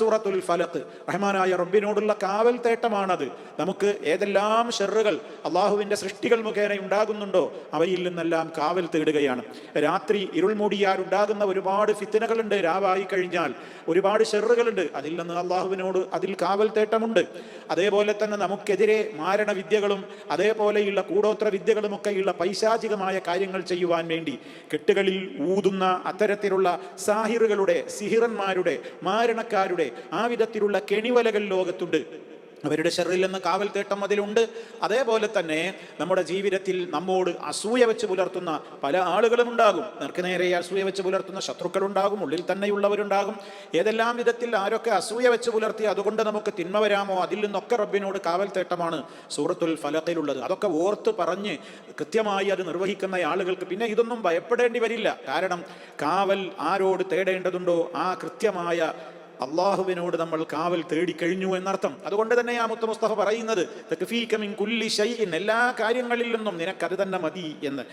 സൂറത്തുൽ ഫലഖ്. റഹ്മാനായ റബ്ബിനോടുള്ള കാവൽ തേട്ടമാണത്. നമുക്ക് ഏതെല്ലാം ഷെറുകൾ അള്ളാഹുവിൻ്റെ സൃഷ്ടികൾ മുഖേന ഉണ്ടാകുന്നുണ്ടോ അവയിൽ നിന്നെല്ലാം കാവൽ തേടുകയാണ്. രാത്രി ഇരുൾ മൂടിയാൽ ഉണ്ടാകുന്ന ഒരുപാട് ഫിത്നകളുണ്ട്. രാവായി കഴിഞ്ഞാൽ ഒരുപാട് ഷെറുകളുണ്ട്. അതിൽ നിന്ന് അള്ളാഹുവിനോട് അതിൽ കാവൽ തേട്ടമുണ്ട്. അതേപോലെ തന്നെ നമുക്കെതിരെ മാരണവിദ്യകളും അതേപോലെയുള്ള കൂടോത്ര വിദ്യകളുമൊക്കെയുള്ള പൈശാചികമായ കാര്യങ്ങൾ ചെയ്യുവാൻ വേണ്ടി കെട്ടുകളിൽ ഊതുന്ന അത്തരത്തിലുള്ള സാഹിറുകളുടെ, സിഹിറന്മാരുടെ, മാരണക്കാരുടെ ആ വിധത്തിലുള്ള കെണിവലകൾ ലോകത്തുണ്ട്. അവരുടെ ഷെറിൽ നിന്ന് കാവൽ തേട്ടം അതിലുണ്ട്. അതേപോലെ തന്നെ നമ്മുടെ ജീവിതത്തിൽ നമ്മോട് അസൂയ വെച്ച് പുലർത്തുന്ന പല ആളുകളും ഉണ്ടാകും. നേർക്ക് നേരെ അസൂയ വെച്ച് പുലർത്തുന്ന ശത്രുക്കളുണ്ടാകും, ഉള്ളിൽ തന്നെയുള്ളവരുണ്ടാകും. ഏതെല്ലാം വിധത്തിൽ ആരൊക്കെ അസൂയ വെച്ച് പുലർത്തി അതുകൊണ്ട് നമുക്ക് തിന്മ വരാമോ അതിൽ നിന്നൊക്കെ റബ്ബിനോട് കാവൽ തേട്ടമാണ് സൂറത്തുൽ ഫലഖിലുള്ളത്. അതൊക്കെ ഓർത്ത് പറഞ്ഞ് കൃത്യമായി അത് നിർവഹിക്കുന്ന ആളുകൾക്ക് പിന്നെ ഇതൊന്നും ഭയപ്പെടേണ്ടി വരില്ല. കാരണം കാവൽ ആരോട് തേടേണ്ടതുണ്ടോ ആ കൃത്യമായ അള്ളാഹുവിനോട് നമ്മൾ കാവൽ തേടിക്കഴിഞ്ഞു എന്നർത്ഥം. അതുകൊണ്ട് തന്നെ ആ മുത്ത് മുസ്തഫ പറയുന്നത് തക്ഫീക മിൻ കുല്ലി ഷൈഇൻ, എല്ലാ കാര്യങ്ങളിൽ നിന്നും നിനക്കത് തന്നെ മതി എന്ന്.